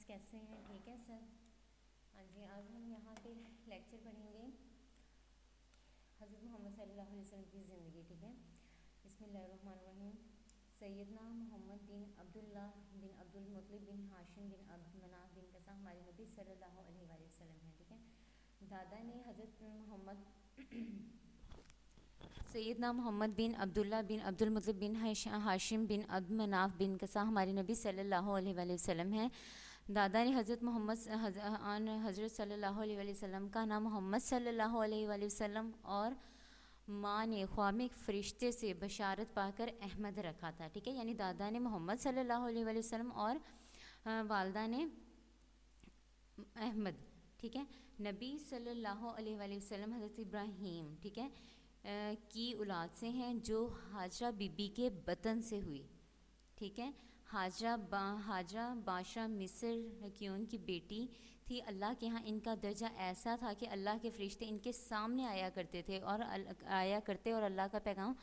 کیسے ہیں؟ ٹھیک ہے سر؟ ہاں جی، آج ہم یہاں پہ لیکچر پڑھیں گے حضرت محمد صلی اللہ علیہ وسلم کی زندگی. ٹھیک ہے، بسم اللہ الرحمن الرحیم. سیدنا محمد بن عبداللہ بن عبد المطلب بن ہاشم بن عبد مناف بن قصہ ہمارے نبی صلی اللہ علیہ وآلہ وسلم ہیں. ٹھیک ہے، دادا نے حضرت سیدنا محمد بن عبداللہ بن عبد المطلب بن ہاشم بن عبد مناف بن قصہ ہمارے نبی صلی اللہ علیہ وآلہ وسلم ہیں. دادا نے حضرت حضرت صلی اللہ علیہ وآلہ وسلم کا نام محمد صلی اللہ علیہ وآلہ وسلم اور ماں نے خواب میں ایک فرشتے سے بشارت پا کر احمد رکھا تھا. ٹھیک ہے، یعنی دادا نے محمد صلی اللہ علیہ وآلہ وسلم اور والدہ نے احمد. ٹھیک ہے، نبی صلی اللہ علیہ وآلہ وسلم حضرت ابراہیم ٹھیک ہے کی اولاد سے ہیں جو حاجرہ بی بی کے بطن سے ہوئی. ٹھیک ہے، حاجرہ بادشاہ مصر کیون کی بیٹی تھی. اللہ کے ہاں ان کا درجہ ایسا تھا کہ اللہ کے فرشتے ان کے سامنے آیا کرتے اور اللہ کا پیغام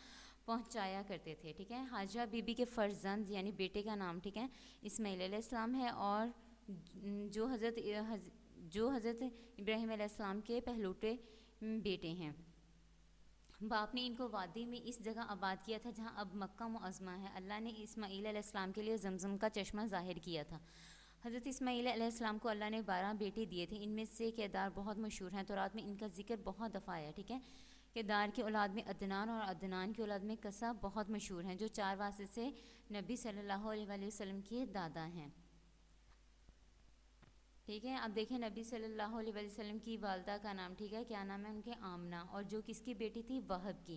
پہنچایا کرتے تھے. ٹھیک ہے، حاجرہ بی بی کے فرزند یعنی بیٹے کا نام ٹھیک ہے اسماعیل علیہ السلام ہے، اور جو حضرت ابراہیم علیہ السلام کے پہلوٹے بیٹے ہیں. باپ نے ان کو وادی میں اس جگہ آباد کیا تھا جہاں اب مکہ معظمہ ہے. اللہ نے اسماعیل علیہ السلام کے لیے زمزم کا چشمہ ظاہر کیا تھا. حضرت اسماعیل علیہ السلام کو اللہ نے 12 بیٹے دیے تھے. ان میں سے کیدار بہت مشہور ہیں، تورات میں ان کا ذکر بہت دفعہ آیا. ٹھیک ہے، کیدار کی اولاد میں عدنان اور عدنان کی اولاد میں قصہ بہت مشہور ہیں جو 4 واسطے سے نبی صلی اللہ علیہ وآلہ وسلم کے دادا ہیں. ٹھیک ہے، اب دیکھیں نبی صلی اللہ علیہ وآلہ وسلم کی والدہ کا نام ٹھیک ہے کیا نام ہے ان کے؟ آمنہ، اور جو کس کی بیٹی تھی؟ وہب کی.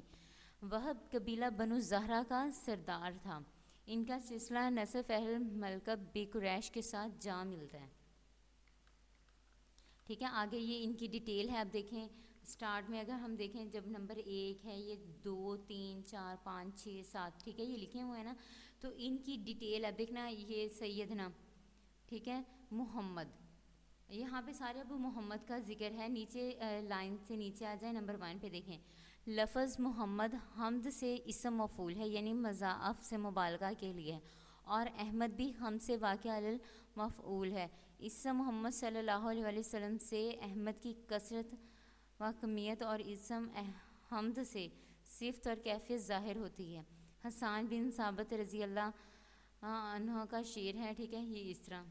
وہب قبیلہ بنو زہرہ کا سردار تھا. ان کا سلسلہ نسب اہل ملکہ بی قریش کے ساتھ جا ملتا ہے. ٹھیک ہے، آگے یہ ان کی ڈیٹیل ہے. اب دیکھیں سٹارٹ میں اگر ہم دیکھیں جب نمبر 1 ہے یہ 2 3 4 5 6 7 ٹھیک ہے یہ لکھے ہوئے ہیں نا، تو ان کی ڈیٹیل اب دیکھنا یہ سیدنا ٹھیک ہے محمد، یہاں پہ سارے ابو محمد کا ذکر ہے. نیچے لائن سے نیچے آ جائیں نمبر 1 پہ دیکھیں لفظ محمد حمد سے اسم مفعول ہے یعنی مضاعف سے مبالغہ کے لیے، اور احمد بھی حمد سے واقع علی المفعول ہے. اسم محمد صلی اللہ علیہ وآلہ وسلم سے احمد کی کثرت و کمیت اور اسم حمد سے صفت اور کیفیت ظاہر ہوتی ہے. حسان بن ثابت رضی اللہ عنہ کا شعر ہے. ٹھیک ہے، یہ اس طرح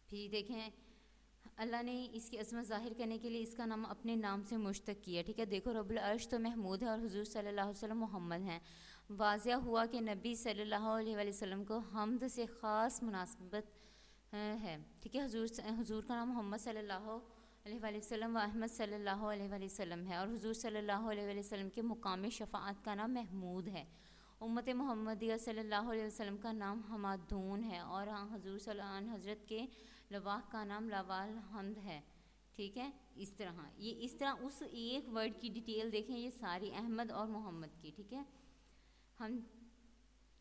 پھر دیکھیں اللہ نے اس کی عظمت ظاہر کرنے کے لیے اس کا نام اپنے نام سے مشتق کیا. ٹھیک ہے، دیکھو رب العرش تو محمود ہے اور حضور صلی اللہ علیہ وسلم محمد ہیں. واضح ہوا کہ نبی صلی اللہ علیہ وآلہ وسلم کو حمد سے خاص مناسبت ہے. ٹھیک ہے، حضور کا نام محمد صلی اللہ علیہ وآلہ وسلم و احمد صلی اللہ علیہ وآلہ وسلم ہے، اور حضور صلی اللہ علیہ وآلہ وسلم کے مقام شفاعت کا نام محمود ہے. امت محمدیہ صلی اللہ علیہ وسلم کا نام حمادون ہے، اور حضور صلی اللہ علیہ حضرت کے لواح کا نام لوال حمد ہے. ٹھیک ہے، اس طرح اس ایک ورڈ کی ڈیٹیل دیکھیں یہ ساری احمد اور محمد کی. ٹھیک ہے ہم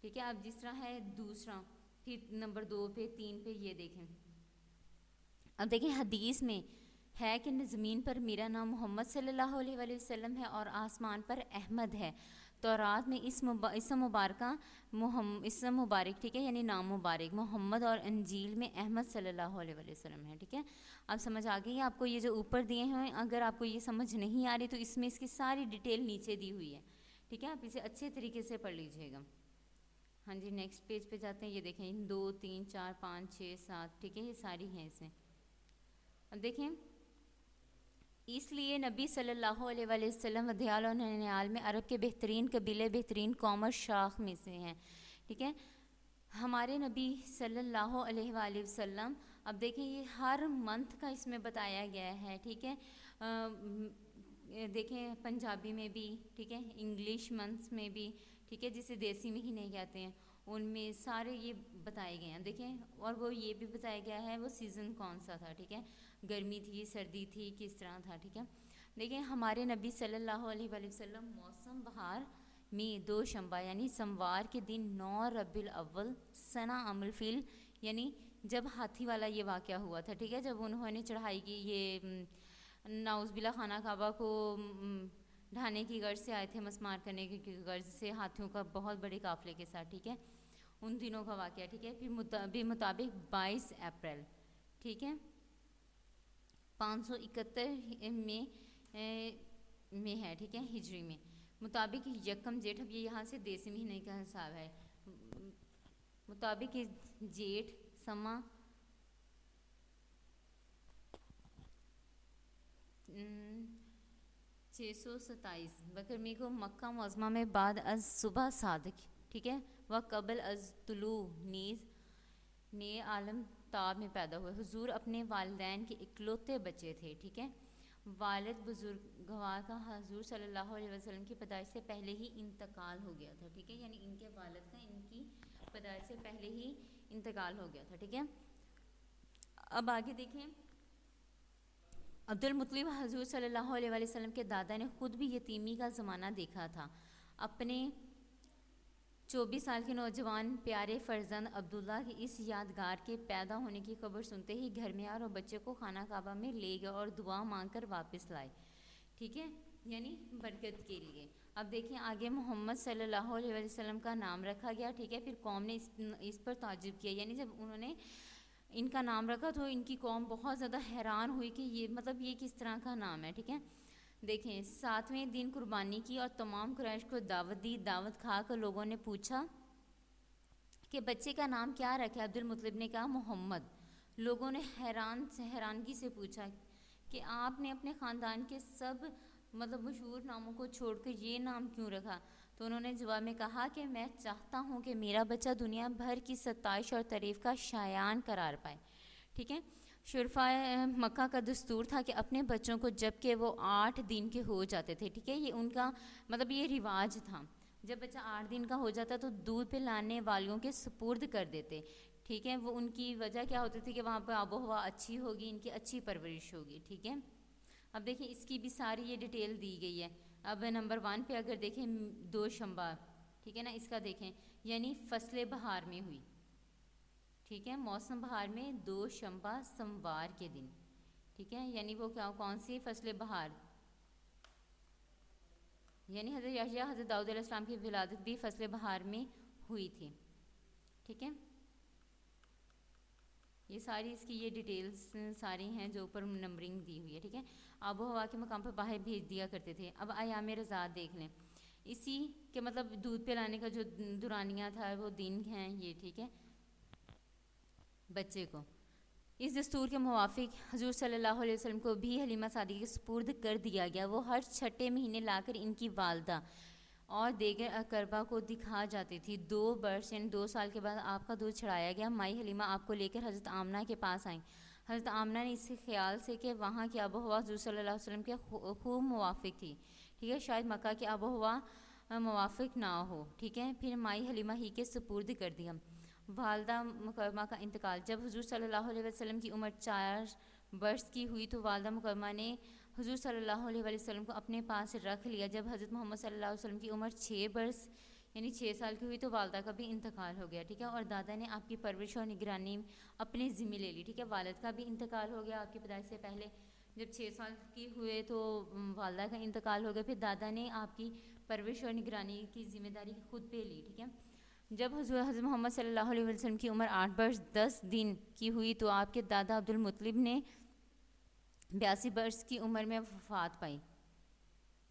ٹھیک ہے، اب جس طرح ہے دوسرا پھر نمبر 2 پہ 3 پہ یہ دیکھیں. اب دیکھیں حدیث میں ہے کہ زمین پر میرا نام محمد صلی اللہ علیہ وآلہ وسلم ہے اور آسمان پر احمد ہے. تورات میں اسم مبارک ٹھیک ہے یعنی نام مبارک محمد، اور انجیل میں احمد صلی اللہ علیہ وآلہ وسلم ہے. ٹھیک ہے، اب سمجھ آ گئی آپ کو یہ جو اوپر دیے ہیں؟ اگر آپ کو یہ سمجھ نہیں آ رہی تو اس میں اس کی ساری ڈیٹیل نیچے دی ہوئی ہے. ٹھیک ہے، آپ اسے اچھے طریقے سے پڑھ لیجئے گا. ہاں جی، نیکسٹ پیج پہ جاتے ہیں. یہ دیکھیں 2 3 4 5 6 7 ٹھیک ہے یہ ساری ہیں اس میں. اب دیکھیں اس لیے نبی صلی اللہ علیہ وآلہ وسلم ودیال اور ننیال میں عرب کے بہترین قبیلے بہترین قوم اور شاخ میں سے ہیں. ٹھیک ہے، ہمارے نبی صلی اللہ علیہ وآلہ وسلم اب دیکھیں یہ ہر منتھ کا اس میں بتایا گیا ہے. ٹھیک ہے، دیکھیں پنجابی میں بھی ٹھیک ہے، انگلش منتھس میں بھی ٹھیک ہے جسے دیسی مہینے کہتے ہیں ان میں سارے یہ بتائے گئے ہیں. دیکھیں اور وہ یہ بھی بتایا گیا ہے وہ سیزن کون سا تھا. ٹھیک ہے، گرمی تھی سردی تھی کس طرح تھا. ٹھیک ہے، دیکھیں ہمارے نبی صلی اللہ علیہ وآلہ وسلم موسم بہار میں 2 شنبہ یعنی سموار کے دن 9 ربیع الاول سنہ عام الفیل یعنی جب ہاتھی والا یہ واقعہ ہوا تھا. ٹھیک ہے، جب انہوں نے چڑھائی کی یہ نعوذ باللہ خانہ کعبہ کو ڈھانے کی غرض سے آئے تھے، مسمار کرنے کی غرض سے ہاتھیوں کا بہت بڑے قافلے کے ساتھ. ٹھیک ہے، ان دنوں کا واقعہ، ٹھیک ہے. پھر مطابق 22 اپریل، ٹھیک ہے، 571 میں ہے، ٹھیک ہے، ہجری میں مطابق یکم جیٹھ. اب یہ یہاں سے دیسی مہینے کا حساب ہے. مطابق جیٹھ سما 627 بقرمی کو مکہ معظمہ میں بعد از صبح صادق، ٹھیک ہے، و قبل از طلوع نیز نئے عالم تاب میں پیدا ہوئے. حضور اپنے والدین کے اکلوتے بچے تھے، ٹھیک ہے. والد بزرگوار کا حضور صلی اللہ علیہ وسلم کی پیدائش سے پہلے ہی انتقال ہو گیا تھا، ٹھیک ہے، یعنی ان کے والد کا ان کی پیدائش سے پہلے ہی انتقال ہو گیا تھا، ٹھیک ہے. اب آگے دیکھیں. عبد المطلب حضور صلی اللہ علیہ وآلہ وسلم کے دادا نے خود بھی یتیمی کا زمانہ دیکھا تھا. اپنے 24 سال کے نوجوان پیارے فرزند عبداللہ کی اس یادگار کے پیدا ہونے کی خبر سنتے ہی گھر میں آئے اور بچے کو خانہ کعبہ میں لے گئے اور دعا مانگ کر واپس لائے، ٹھیک ہے، یعنی برکت کے لیے. اب دیکھیں آگے محمد صلی اللہ علیہ وآلہ وسلم کا نام رکھا گیا، ٹھیک ہے. پھر قوم نے اس پر تعجب کیا، یعنی جب انہوں نے ان کا نام رکھا تو ان کی قوم بہت زیادہ حیران ہوئی کہ یہ کس طرح کا نام ہے، ٹھیک ہے. دیکھیں 7ویں دن قربانی کی اور تمام قریش کو دعوت دی. دعوت کھا کر لوگوں نے پوچھا کہ بچے کا نام کیا رکھا. عبد المطلب نے کہا محمد. لوگوں نے حیرانگی سے پوچھا کہ آپ نے اپنے خاندان کے سب مشہور ناموں کو چھوڑ کر یہ نام کیوں رکھا؟ تو انہوں نے جواب میں کہا کہ میں چاہتا ہوں کہ میرا بچہ دنیا بھر کی ستائش اور تعریف کا شایان قرار پائے، ٹھیک ہے. شرفائے مکہ کا دستور تھا کہ اپنے بچوں کو جب کہ وہ 8 دن کے ہو جاتے تھے، ٹھیک ہے، یہ ان کا یہ رواج تھا، جب بچہ 8 دن کا ہو جاتا تو دودھ پلانے والیوں کے سپرد کر دیتے، ٹھیک ہے. وہ ان کی وجہ کیا ہوتی تھی کہ وہاں پہ آب و ہوا اچھی ہوگی، ان کی اچھی پرورش ہوگی، ٹھیک ہے. اب دیکھیں اس کی بھی ساری یہ ڈیٹیل دی گئی ہے. اب نمبر 1 پہ اگر دیکھیں دوشنبہ، ٹھیک ہے نا، اس کا دیکھیں یعنی فصل بہار میں ہوئی، ٹھیک ہے، موسم بہار میں دوشنبہ سموار کے دن، ٹھیک ہے، یعنی وہ کون سی فصل بہار، یعنی حضرت یحییٰ حضرت داؤد علیہ السلام کی ولادت بھی فصل بہار میں ہوئی تھی، ٹھیک ہے. یہ ساری اس کی یہ ڈیٹیلز ساری ہیں جو اوپر نمبرنگ دی ہوئی ہے، ٹھیک ہے. آب و ہوا کے مقام پر باہر بھیج دیا کرتے تھے. اب ایام رضاعت دیکھ لیں، اسی کے دودھ پلانے کا جو دورانیہ تھا وہ دن ہیں یہ، ٹھیک ہے. بچے کو اس دستور کے موافق حضور صلی اللہ علیہ وسلم کو بھی حلیمہ سعدیہ کے سپرد کر دیا گیا. وہ ہر چھٹے مہینے لا کر ان کی والدہ اور دیگر اقربا کو دکھا جاتی تھی. 2 برس یعنی 2 سال کے بعد آپ کا دودھ چڑھایا گیا. مائی حلیمہ آپ کو لے کر حضرت آمنہ کے پاس آئیں. حضرت آمنہ نے اس خیال سے کہ وہاں کی آب و ہوا حضور صلی اللہ علیہ وسلم کے خوب موافق تھی، ٹھیک ہے، شاید مکہ کی آب و ہوا موافق نہ ہو، ٹھیک ہے، پھر مائی حلیمہ ہی کے سپرد کر دیا. والدہ مکرمہ کا انتقال. جب حضور صلی اللہ علیہ وسلم کی عمر 4 برس کی ہوئی تو والدہ مکرمہ نے حضور صلی اللہ علیہ وسلم کو اپنے پاس رکھ لیا. جب حضرت محمد صلی اللہ علیہ وسلم کی عمر 6 برس یعنی 6 سال کی ہوئی تو والدہ کا بھی انتقال ہو گیا، ٹھیک ہے، اور دادا نے آپ کی پرورش اور نگرانی اپنے ذمہ لے لی، ٹھیک ہے. والد کا بھی انتقال ہو گیا آپ کی پیدائش سے پہلے، جب 6 سال کی ہوئے تو والدہ کا انتقال ہو گیا. پھر دادا نے آپ کی پرورش اور نگرانی کی ذمہ داری خود پہ لی، ٹھیک ہے. جب حضرت محمد صلی اللہ علیہ وسلم کی عمر 8 برس 10 دن کی ہوئی تو آپ کے دادا عبد المطلب نے 82 برس کی عمر میں وفات پائی،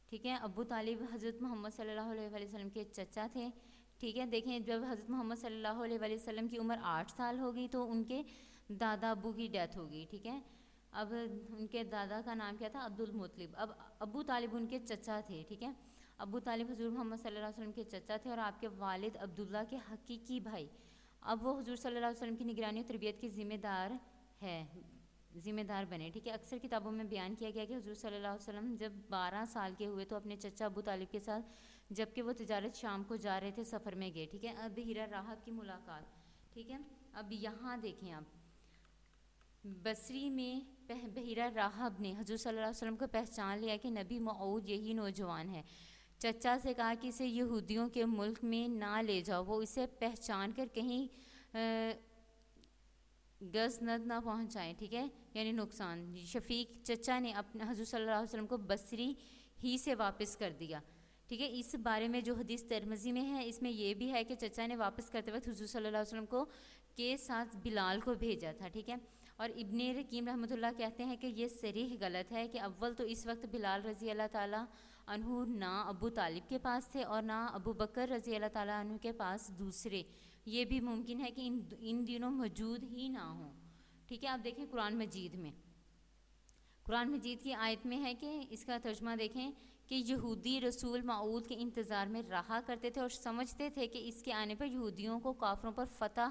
ٹھیک ہے. ابو طالب حضرت محمد صلی اللہ علیہ وسلم کے چچا تھے، ٹھیک ہے. دیکھیں جب حضرت محمد صلی اللہ علیہ وسلم کی عمر 8 سال ہو گئی تو ان کے دادا ابو کی ڈیتھ ہو گئی، ٹھیک ہے. اب ان کے دادا کا نام کیا تھا؟ عبد المطلب. اب ابو طالب ان کے چچا تھے، ٹھیک ہے. ابو طالب حضور محمد صلی اللہ علیہ وسلم کے چچا تھے اور آپ کے والد عبداللہ کے حقیقی بھائی. اب وہ حضور صلی اللہ علیہ وسلم کی نگرانی اور تربیت کے ذمہ دار بنے، ٹھیک ہے. اکثر کتابوں میں بیان کیا گیا کہ حضور صلی اللہ علیہ وسلم جب 12 سال کے ہوئے تو اپنے چچا ابو طالب کے ساتھ جبکہ وہ تجارت شام کو جا رہے تھے سفر میں گئے، ٹھیک ہے. اب بحیرہ راہب کی ملاقات، ٹھیک ہے. اب یہاں دیکھیں آپ بصری میں بحیرہ راہب نے حضور صلی اللہ علیہ وسلم کو پہچان لیا کہ نبی موعود یہی نوجوان ہے. چچا سے کہا کہ اسے یہودیوں کے ملک میں نہ لے جاؤ، وہ اسے پہچان کر کہیں غزنت نہ پہنچائیں، ٹھیک ہے، یعنی نقصان. شفیق چچا نے اپنے حضور صلی اللہ علیہ وسلم کو بصری ہی سے واپس کر دیا، ٹھیک ہے. اس بارے میں جو حدیث ترمذی میں ہے اس میں یہ بھی ہے کہ چچا نے واپس کرتے وقت حضور صلی اللہ علیہ وسلم کو کے ساتھ بلال کو بھیجا تھا. ٹھیک ہے. اور ابن رقیم رحمۃ اللہ کہتے ہیں کہ یہ صریح غلط ہے کہ اول تو اس وقت بلال رضی اللہ تعالیٰ عنہ نہ ابو طالب کے پاس تھے اور نہ ابو بکر رضی اللہ تعالیٰ عنہ کے پاس دوسرے. یہ بھی ممکن ہے کہ ان دنوں موجود ہی نہ ہوں. ٹھیک ہے. آپ دیکھیں قرآن مجید کی آیت میں ہے کہ اس کا ترجمہ دیکھیں کہ یہودی رسول موعود کے انتظار میں رہا کرتے تھے اور سمجھتے تھے کہ اس کے آنے پر یہودیوں کو کافروں پر فتح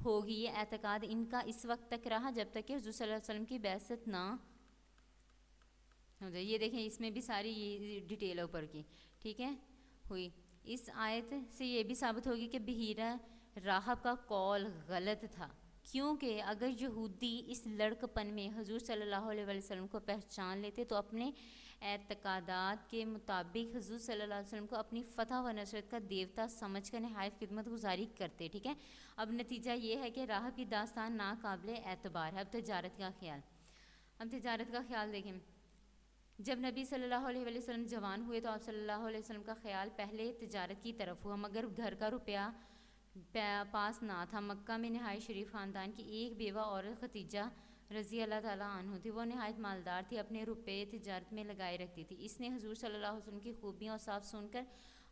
ہوگی. یہ اعتقاد ان کا اس وقت تک رہا جب تک کہ حضور صلی اللہ علیہ وسلم کی بعثت نہ ہو جائے. یہ دیکھیں اس میں بھی ساری یہ ڈیٹیل اوپر کی ٹھیک ہے ہوئی. اس آیت سے یہ بھی ثابت ہوگی کہ بحیرہ راہب کا قول غلط تھا، کیونکہ اگر یہودی اس لڑکپن میں حضور صلی اللہ علیہ وسلم کو پہچان لیتے تو اپنے اعتقادات کے مطابق حضور صلی اللہ علیہ وسلم کو اپنی فتح و نصرت کا دیوتا سمجھ کر نہایت خدمت گزاری کرتے. ٹھیک ہے. اب نتیجہ یہ ہے کہ راہب کی داستان ناقابل اعتبار ہے. اب تجارت کا خیال دیکھیں. جب نبی صلی اللہ علیہ وسلم جوان ہوئے تو آپ صلی اللہ علیہ وسلم کا خیال پہلے تجارت کی طرف ہوا، مگر گھر کا روپیہ پاس نہ تھا. مکہ میں نہایت شریف خاندان کی ایک بیوہ عورت ختیجہ رضی اللہ تعالیٰ عنہ تھی. وہ نہایت مالدار تھی، اپنے روپے تجارت میں لگائے رکھتی تھی. اس نے حضور صلی اللہ علیہ وسلم کی خوبیاں اور صاف سن کر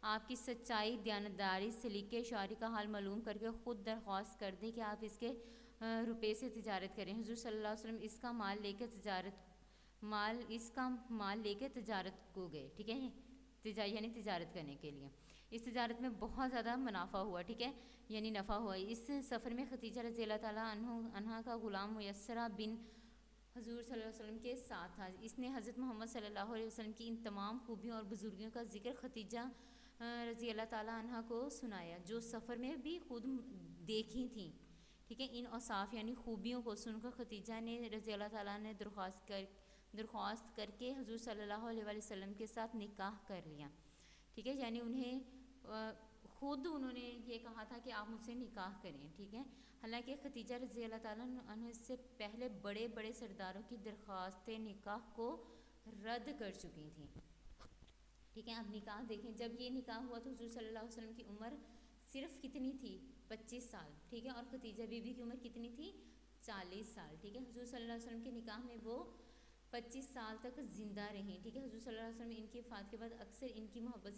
آپ کی سچائی، دیانتداری، سلیقے شعاری کا حال معلوم کر کے خود درخواست کر دی کہ آپ اس کے روپے سے تجارت کریں. حضور صلی اللہ علیہ وسلم اس کا مال لے کے تجارت کو گئے. ٹھیک ہے. یعنی تجارت کرنے کے لیے. اس تجارت میں بہت زیادہ منافع ہوا. ٹھیک ہے. یعنی نفع ہوا. اس سفر میں ختیجہ رضی اللہ تعالیٰ عنہ کا غلام میسرہ بن حضور صلی اللہ علیہ وسلم کے ساتھ تھا. اس نے حضرت محمد صلی اللہ علیہ وسلم کی ان تمام خوبیوں اور بزرگیوں کا ذکر ختیجہ رضی اللہ تعالیٰ عنہ کو سنایا، جو سفر میں بھی خود دیکھی تھیں. ٹھیک ہے. ان اوصاف یعنی خوبیوں کو سن کر ختیجہ نے رضی اللہ تعالیٰ نے درخواست کر کے حضور صلی اللہ علیہ وسلم کے ساتھ نکاح کر لیا. ٹھیک ہے. یعنی انہوں نے یہ کہا تھا کہ آپ مجھ سے نکاح کریں. ٹھیک ہے. حالانکہ ختیجہ رضی اللہ تعالیٰ عنہ اس سے پہلے بڑے بڑے سرداروں کی درخواستیں نکاح کو رد کر چکی تھیں. ٹھیک ہے. اب نکاح دیکھیں. جب یہ نکاح ہوا تو حضور صلی اللہ علیہ وسلم کی عمر صرف کتنی تھی؟ 25 سال. ٹھیک ہے. اور ختیجہ بی بی کی عمر کتنی تھی؟ 40 سال. ٹھیک ہے. حضور صلی اللہ علیہ وسلم کے نکاح میں وہ 25 سال تک زندہ رہیں. ٹھیک ہے. حضور صلی اللہ علیہ وسلم ان کی وفات کے بعد اکثر ان کی محبت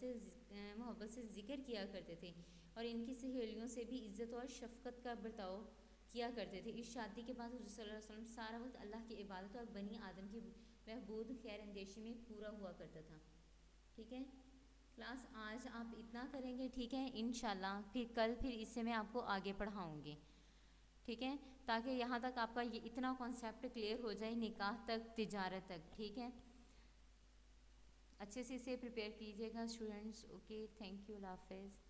سے ذکر کیا کرتے تھے اور ان کی سہیلیوں سے بھی عزت اور شفقت کا برتاؤ کیا کرتے تھے. اس شادی کے بعد حضور صلی اللہ علیہ وسلم سارا وقت اللہ کی عبادت اور بنی آدم کی بہبود خیر اندیشی میں پورا ہوا کرتا تھا. ٹھیک ہے. کلاس آج آپ اتنا کریں گے. ٹھیک ہے. انشاءاللہ پھر اس سے میں آپ کو آگے پڑھاؤں گی. ٹھیک ہے. تاکہ یہاں تک آپ کا یہ اتنا کانسیپٹ کلیئر ہو جائے، نکاح تک، تجارت تک. ٹھیک ہے. اچھے سے اسے پریپیئر کیجیے گا اسٹوڈنٹس. اوکے. Thank you. اللہ حافظ.